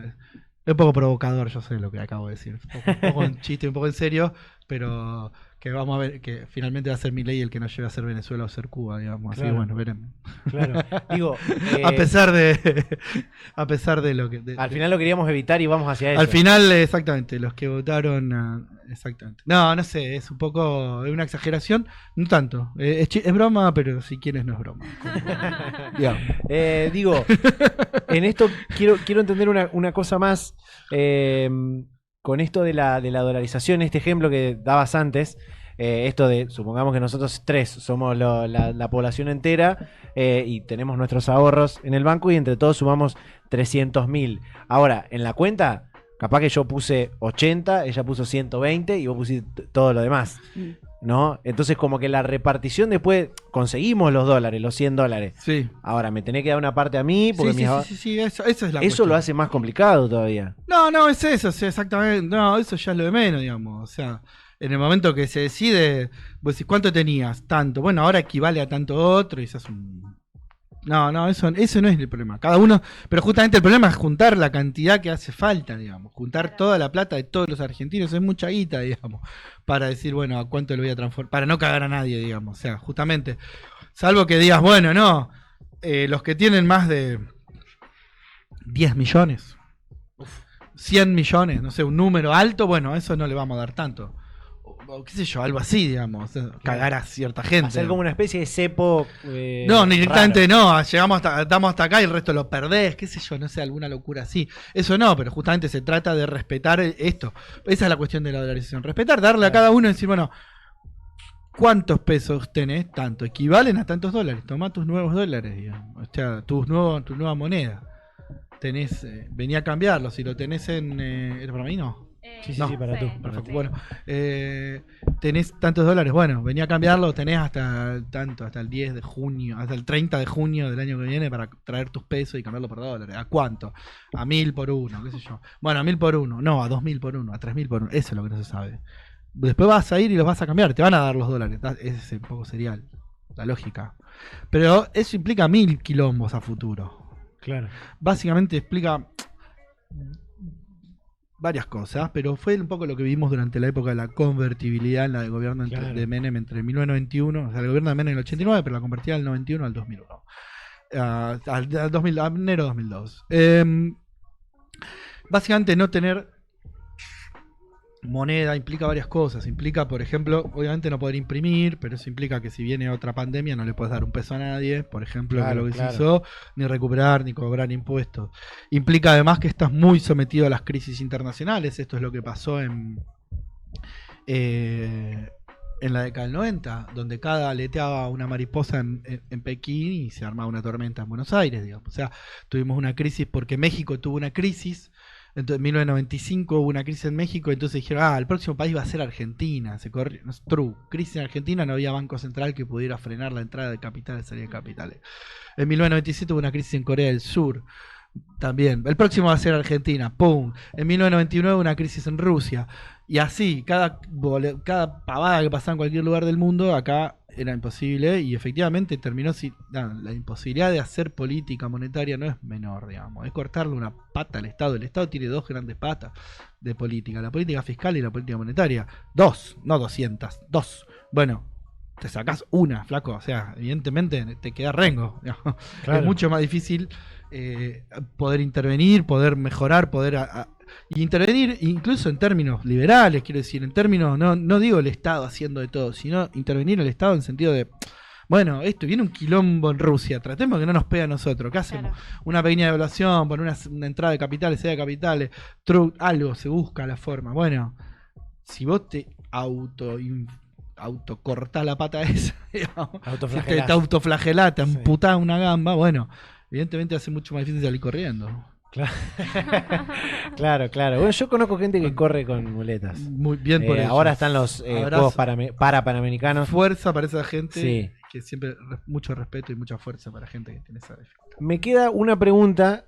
un poco provocador, yo sé lo que acabo de decir. Un poco en chiste, un poco en serio, pero que vamos a ver que finalmente va a ser Milei el que nos lleve a ser Venezuela o ser Cuba, digamos. Así que bueno, veremos. Claro. Digo, a pesar de lo que... al final lo queríamos evitar y vamos hacia eso. Al final, exactamente, los que votaron... exactamente. No sé, es un poco... Es una exageración. No tanto. Es broma, pero si quieres no es broma. Digo, en esto quiero entender una cosa más. Con esto de la dolarización, este ejemplo que dabas antes, esto de, supongamos que nosotros tres somos la población entera y tenemos nuestros ahorros en el banco y entre todos sumamos 300.000. Ahora, en la cuenta, capaz que yo puse 80, ella puso 120 y vos pusiste todo lo demás, ¿no? Entonces como que la repartición después conseguimos los dólares, los $100. Sí. Ahora me tenés que dar una parte a mí porque sí, eso es la eso cuestión. lo hace más complicado todavía. No, es eso, sí, exactamente. No, eso ya es lo de menos, digamos. O sea, en el momento que se decide, vos decís, ¿cuánto tenías? Tanto. Bueno, ahora equivale a tanto otro y eso es un... No, eso no es el problema. Cada uno, pero justamente el problema es juntar la cantidad que hace falta, digamos. Juntar toda la plata de todos los argentinos, es mucha guita, digamos, para decir, bueno, a cuánto lo voy a transformar, para no cagar a nadie, digamos. O sea, justamente, salvo que digas, bueno, no, los que tienen más de 10 millones, 100 millones, no sé, un número alto, bueno, eso no le vamos a dar tanto. O qué sé yo, algo así, digamos, cagar a cierta gente. Hacer como una especie de cepo. No, directamente raro. no, estamos hasta acá y el resto lo perdés, qué sé yo, no sé, alguna locura así. Eso no, pero justamente se trata de respetar esto. Esa es la cuestión de la dolarización. Respetar, darle a cada uno y decir, bueno, ¿cuántos pesos tenés? Tanto, equivalen a tantos dólares. Toma tus nuevos dólares, digamos. O sea, tu nueva moneda. tenés, venía a cambiarlo, si lo tenés en... ¿Era para mí? No. Sí, No. sí, para tú. Perfecto. Sí. Bueno, tenés tantos dólares. Bueno, venía a cambiarlo, tenés hasta el 10 de junio, hasta el 30 de junio del año que viene para traer tus pesos y cambiarlo por dólares. ¿A cuánto? A 1000 por uno, qué sé yo. Bueno, a 1000 por uno, no, a 2000 por uno, a 3000 por uno. Eso es lo que no se sabe. Después vas a ir y los vas a cambiar, te van a dar los dólares. Ese un poco sería la lógica. Pero eso implica 1000 quilombos a futuro. Claro. Básicamente explica varias cosas, pero fue un poco lo que vimos durante la época de la convertibilidad en la de gobierno Claro. de Menem entre 1991, o sea, el gobierno de Menem en el 89, pero la convertía del 91 al 2001. Al 2000, a enero de 2002. Básicamente no tener moneda implica varias cosas. Implica, por ejemplo, obviamente no poder imprimir, pero eso implica que si viene otra pandemia no le puedes dar un peso a nadie, por ejemplo, que Claro, lo que claro. se hizo, ni recuperar, ni cobrar impuestos. Implica además que estás muy sometido a las crisis internacionales. Esto es lo que pasó en la década del 90, donde cada aleteaba una mariposa en Pekín y se armaba una tormenta en Buenos Aires, digamos. O sea, tuvimos una crisis porque México tuvo una crisis. Entonces, en 1995 hubo una crisis en México, entonces dijeron, el próximo país va a ser Argentina. Se corrió, no es true. Crisis en Argentina, no había banco central que pudiera frenar la entrada de capitales y salida de capitales. En 1997 hubo una crisis en Corea del Sur. También, el próximo va a ser Argentina, ¡pum! En 1999 una crisis en Rusia. Y así, cada pavada que pasaba en cualquier lugar del mundo, acá era imposible. Y efectivamente terminó la imposibilidad de hacer política monetaria no es menor, digamos. Es cortarle una pata al Estado. El Estado tiene dos grandes patas de política: la política fiscal y la política monetaria. Dos, no 200, dos. Bueno, te sacás una, flaco. O sea, evidentemente te queda rengo, digamos. Claro. Es mucho más difícil poder intervenir, poder mejorar, y intervenir incluso en términos liberales, quiero decir, en términos, no digo el Estado haciendo de todo, sino intervenir el Estado en sentido de, bueno, esto viene un quilombo en Rusia, tratemos que no nos pegue a nosotros, ¿qué hacemos? Claro. Una pequeña devaluación, poner una entrada de capitales, salida de capitales, algo, se busca la forma. Bueno, si vos te autocortás la pata esa, digamos, Autoflagelás. te autoflagelás, te Sí. amputás una gamba, bueno, evidentemente hace mucho más difícil salir corriendo. Claro, claro. Bueno, yo conozco gente que corre con muletas. Muy bien por ellos. Ahora están los Abrazo. Juegos Panamericanos. Fuerza para esa gente, Sí. que siempre mucho respeto y mucha fuerza para gente que tiene esa dificultad. Me queda una pregunta,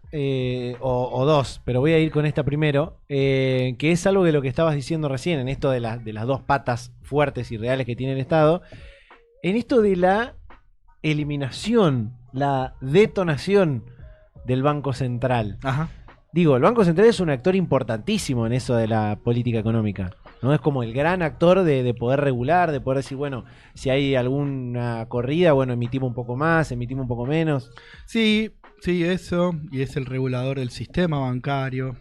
o dos, pero voy a ir con esta primero, que es algo de lo que estabas diciendo recién, en esto de las dos patas fuertes y reales que tiene el Estado, en esto de la eliminación, la detonación del Banco Central. Ajá. Digo, el Banco Central es un actor importantísimo en eso de la política económica, ¿no? Es como el gran actor de poder regular, de poder decir, bueno, si hay alguna corrida, bueno, emitimos un poco más, emitimos un poco menos. Sí, eso, y es el regulador del sistema bancario,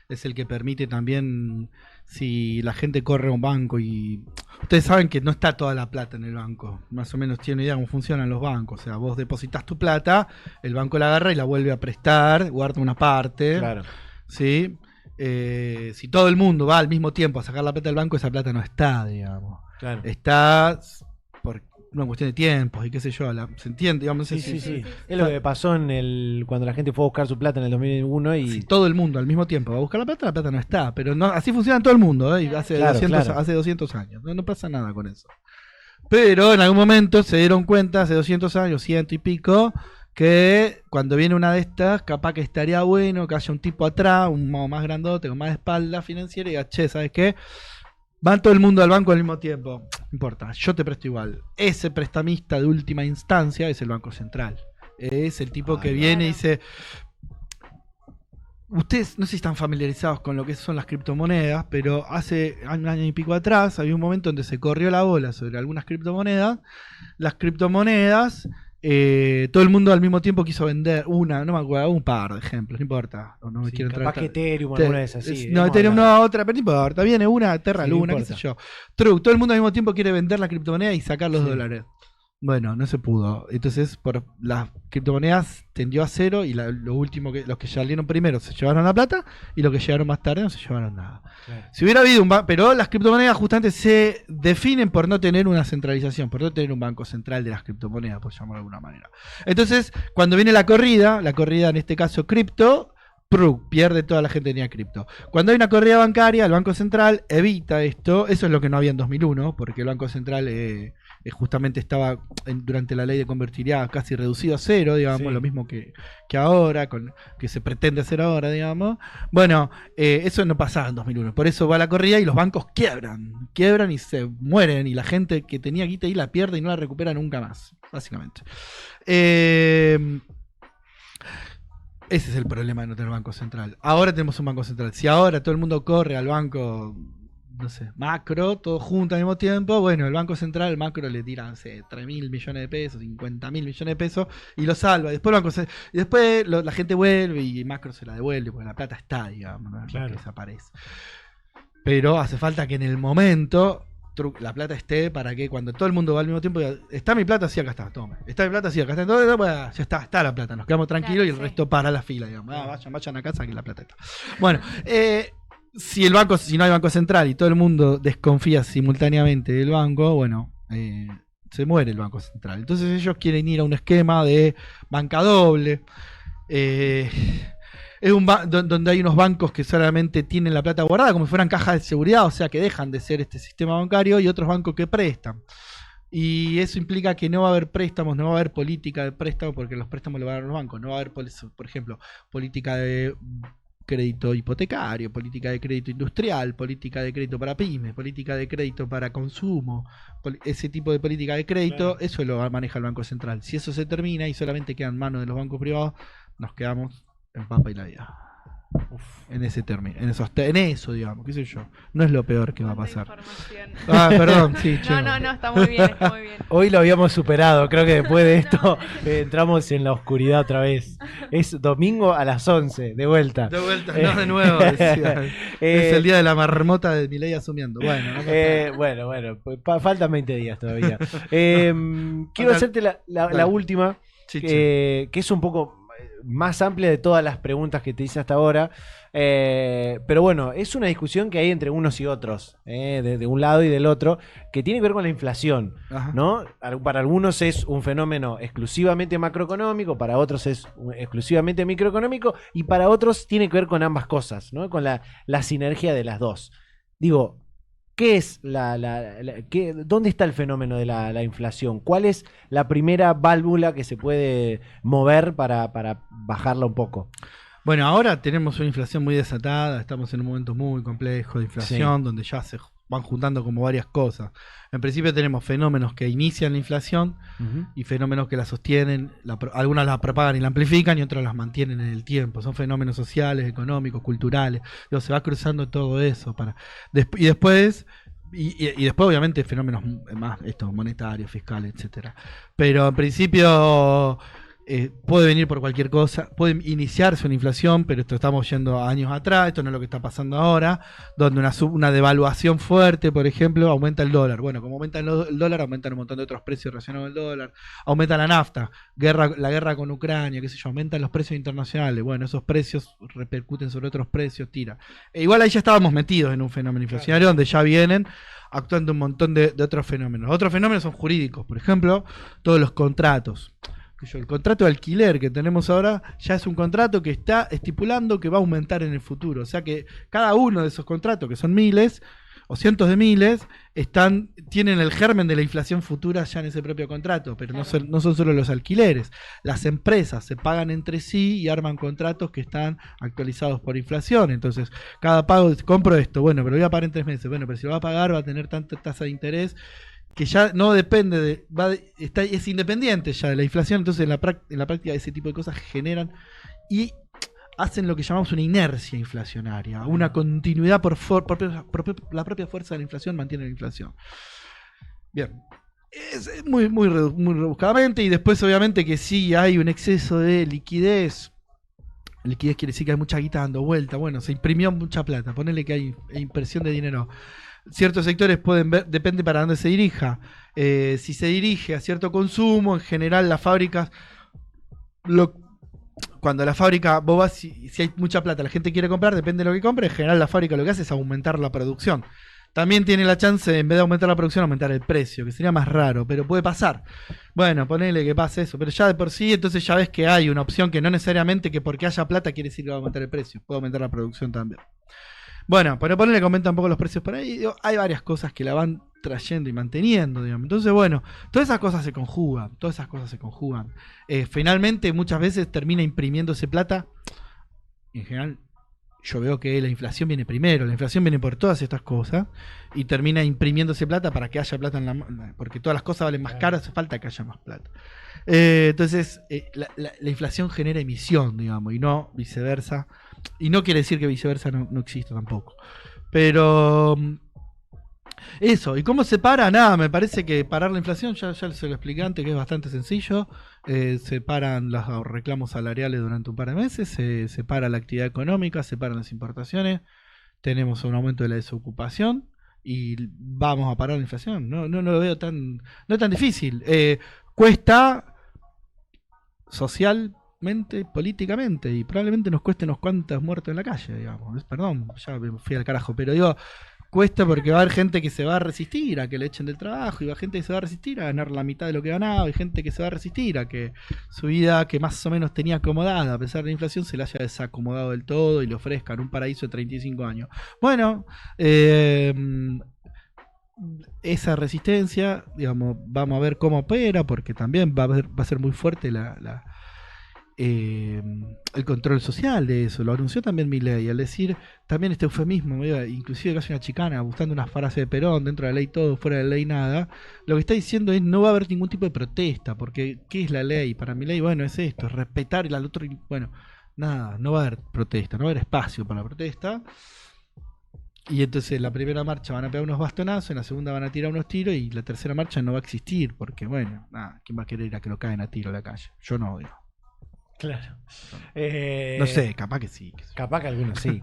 es el que permite también, si la gente corre a un banco y... Ustedes saben que no está toda la plata en el banco, más o menos tienen idea de cómo funcionan los bancos, o sea, vos depositas tu plata, el banco la agarra y la vuelve a prestar, guarda una parte, Claro. ¿sí? Si todo el mundo va al mismo tiempo a sacar la plata del banco, esa plata no está, digamos. Claro. Está por una cuestión de tiempos y qué sé yo, se entiende, digamos, no sé Sí, sí, si- sí. Es lo que pasó cuando la gente fue a buscar su plata en el 2001 y... Si todo el mundo al mismo tiempo va a buscar la plata no está. Pero no, así funciona en todo el mundo, ¿eh? Y hace, Claro, 200, claro. hace 200 años. No pasa nada con eso. Pero en algún momento se dieron cuenta, hace 200 años, 100 y pico, que cuando viene una de estas, capaz que estaría bueno que haya un tipo atrás, un más grandote, con más espalda financiera, y diga, che, ¿sabes qué? Van todo el mundo al banco al mismo tiempo. No importa, yo te presto igual. Ese prestamista de última instancia es el Banco Central. Es el tipo que viene y dice... Ustedes no sé si están familiarizados con lo que son las criptomonedas, pero hace un año y pico atrás había un momento donde se corrió la bola sobre algunas criptomonedas. Las criptomonedas, todo el mundo al mismo tiempo quiso vender una, no me acuerdo, un par de ejemplos, no importa. No me Sí, quiero entrar. capaz que Ethereum, alguna de esas, sí. No, Vamos a Ethereum hablar. no, otra, pero no importa. Viene una, Terra Sí, no Luna, qué importa. sé yo. True, todo el mundo al mismo tiempo quiere vender la criptomoneda y sacar los Sí. dólares. Bueno, no se pudo. Entonces, por las criptomonedas tendió a cero y lo último los que salieron primero se llevaron la plata y los que llegaron más tarde no se llevaron nada. Claro. Si hubiera habido pero las criptomonedas justamente se definen por no tener una centralización, por no tener un banco central de las criptomonedas, por llamarlo de alguna manera. Entonces, cuando viene la corrida en este caso cripto, pierde toda la gente que tenía cripto. Cuando hay una corrida bancaria, el Banco Central evita esto. Eso es lo que no había en 2001, porque el Banco Central justamente estaba durante la ley de convertibilidad casi reducido a cero, digamos, Sí. lo mismo que ahora, que se pretende hacer ahora, digamos. Bueno, eso no pasaba en 2001. Por eso va la corrida y los bancos quiebran y se mueren. Y la gente que tenía guita ahí la pierde y no la recupera nunca más, básicamente. Ese es el problema de no tener banco central. Ahora tenemos un banco central. Si ahora todo el mundo corre al banco, no sé, macro, todos juntos al mismo tiempo, bueno, el banco central, el macro le tiran, no sé, 3.000 millones de pesos, 50.000 millones de pesos y lo salva. Después, y después la gente vuelve y macro se la devuelve porque la plata está, digamos, no es Claro. que desaparece. Pero hace falta que en el momento la plata esté para que cuando todo el mundo va al mismo tiempo diga, está mi plata, sí, acá está, toma. Está mi plata, sí, acá está. Entonces, bueno, ya está la plata, nos quedamos tranquilos Claro, y el sí. resto para la fila, digamos. Vayan a casa que la plata está. Bueno, si no hay banco central y todo el mundo desconfía simultáneamente del banco, bueno, se muere el banco central. Entonces ellos quieren ir a un esquema de banca doble. Es donde hay unos bancos que solamente tienen la plata guardada como si fueran cajas de seguridad, o sea que dejan de ser este sistema bancario, y otros bancos que prestan. Y eso implica que no va a haber préstamos, no va a haber política de préstamo, porque los préstamos le van a dar los bancos. No va a haber, por ejemplo, política de crédito hipotecario, política de crédito industrial, política de crédito para pymes, política de crédito para consumo, ese tipo de política de crédito, claro. Eso lo maneja el Banco Central. Si eso se termina y solamente queda en manos de los bancos privados, nos quedamos en pampa y la vida. En ese término, en eso, digamos, qué sé yo. No es lo peor que va a pasar. Perdón, sí, No, está muy bien, está muy bien. Hoy lo habíamos superado, creo que después de esto entramos en la oscuridad otra vez. Es domingo a las 11, de vuelta. De vuelta, no de nuevo, decía. Es el día de la marmota de Milei asumiendo. Bueno, no bueno, pues, faltan 20 días todavía. Quiero hacerte la última, sí, que es un poco más amplia de todas las preguntas que te hice hasta ahora, pero bueno, es una discusión que hay entre unos y otros, de un lado y del otro, que tiene que ver con la inflación, ¿no? Para algunos es un fenómeno exclusivamente macroeconómico, para otros es exclusivamente microeconómico, y para otros tiene que ver con ambas cosas, ¿no? Con la sinergia de las dos. Digo, ¿qué es dónde está el fenómeno de la inflación? ¿Cuál es la primera válvula que se puede mover para bajarla un poco? Bueno, ahora tenemos una inflación muy desatada, estamos en un momento muy complejo de inflación, sí, donde ya se van juntando como varias cosas. En principio tenemos fenómenos que inician la inflación y fenómenos que la sostienen, algunas la propagan y la amplifican y otras las mantienen en el tiempo. Son fenómenos sociales, económicos, culturales. Se va cruzando todo eso. Y después obviamente fenómenos más monetarios, fiscales, etcétera. Pero en principio puede venir por cualquier cosa, puede iniciarse una inflación, pero esto estamos yendo años atrás, esto no es lo que está pasando ahora, donde una devaluación fuerte, por ejemplo, aumenta el dólar. Bueno, como aumenta el dólar, aumentan un montón de otros precios relacionados al dólar, aumenta la nafta, la guerra con Ucrania, qué sé yo, aumentan los precios internacionales, bueno, esos precios repercuten sobre otros precios, tira. Igual ahí ya estábamos metidos en un fenómeno inflacionario, donde ya vienen actuando un montón de otros fenómenos. Otros fenómenos son jurídicos, por ejemplo, todos los contratos. El contrato de alquiler que tenemos ahora ya es un contrato que está estipulando que va a aumentar en el futuro. O sea que cada uno de esos contratos, que son miles o cientos de miles, tienen el germen de la inflación futura ya en ese propio contrato. Pero claro, no son solo los alquileres. Las empresas se pagan entre sí y arman contratos que están actualizados por inflación. Entonces, cada pago, compro esto, bueno, pero lo voy a pagar en 3 meses. Bueno, pero si lo va a pagar va a tener tanta tasa de interés, que ya no depende es independiente ya de la inflación. Entonces en la práctica ese tipo de cosas generan y hacen lo que llamamos una inercia inflacionaria, una continuidad la propia fuerza de la inflación mantiene la inflación. Bien, es muy rebuscadamente. Y después obviamente que sí hay un exceso de liquidez. Liquidez quiere decir que hay mucha guita dando vuelta. Bueno, se imprimió mucha plata, ponele que hay impresión de dinero. Ciertos sectores pueden ver, depende para dónde se dirija. Si se dirige a cierto consumo, en general las fábricas, cuando la fábrica, vos vas, si hay mucha plata, la gente quiere comprar, depende de lo que compre, en general la fábrica lo que hace es aumentar la producción. también tiene la chance, en vez de aumentar la producción, aumentar el precio, que sería más raro, pero puede pasar. Bueno, ponele que pase eso, pero ya de por sí, entonces ya ves que hay una opción que no necesariamente que porque haya plata quiere decir que va a aumentar el precio, puede aumentar la producción también. Bueno, pero ponele que aumenta un poco los precios por ahí, digo, hay varias cosas que la van trayendo y manteniendo, digamos. Entonces, bueno, todas esas cosas se conjugan, finalmente, muchas veces termina imprimiéndose plata, en general. Yo veo que la inflación viene primero, la inflación viene por todas estas cosas y termina imprimiéndose plata para que haya plata en porque todas las cosas valen más caras, hace falta que haya más plata. Entonces, la inflación genera emisión, digamos, y no viceversa. Y no quiere decir que viceversa no exista tampoco. Pero eso, ¿y cómo se para? Nada, me parece que parar la inflación, ya se lo expliqué antes, que es bastante sencillo. Se paran los reclamos salariales durante un par de meses, se para la actividad económica, se paran las importaciones, tenemos un aumento de la desocupación y vamos a parar la inflación. No lo veo no es tan difícil. Cuesta socialmente, políticamente, y probablemente nos cueste unos cuantos muertos en la calle, digamos. Perdón, ya me fui al carajo, pero digo, cuesta porque va a haber gente que se va a resistir a que le echen del trabajo, y va a gente que se va a resistir a ganar la mitad de lo que ganaba, y gente que se va a resistir a que su vida, que más o menos tenía acomodada a pesar de la inflación, se la haya desacomodado del todo y le ofrezcan un paraíso de 35 años. Bueno, esa resistencia, digamos, vamos a ver cómo opera, porque también va a ser muy fuerte el control social de eso. Lo anunció también Milei al decir también este eufemismo, inclusive casi una chicana, buscando una frase de Perón, dentro de la ley todo, fuera de la ley nada. Lo que está diciendo es no va a haber ningún tipo de protesta, porque ¿qué es la ley? Para Milei, bueno, es esto, es respetar el otro. Bueno, nada, no va a haber protesta, no va a haber espacio para la protesta. Y entonces en la primera marcha van a pegar unos bastonazos, en la segunda van a tirar unos tiros, y la tercera marcha no va a existir, porque bueno, nada, ¿quién va a querer ir a que lo caen a tiro a la calle? Yo no, digo. Claro. No sé, capaz que sí. Capaz que algunos sí,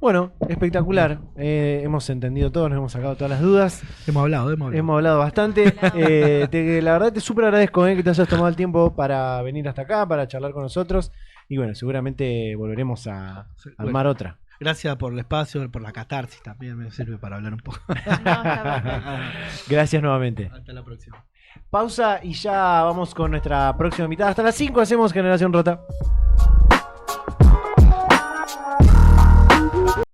bueno, espectacular. Hemos entendido todo, nos hemos sacado todas las dudas. Hemos hablado bastante. La verdad te súper agradezco que te hayas tomado el tiempo para venir hasta acá, para charlar con nosotros. Y bueno, seguramente volveremos a armar otra. Gracias por el espacio, por la catarsis también, me sirve para hablar un poco. No, está perfecto. Gracias nuevamente. Hasta la próxima. Pausa y ya vamos con nuestra próxima invitada. Hasta las 5 hacemos Generación Rota.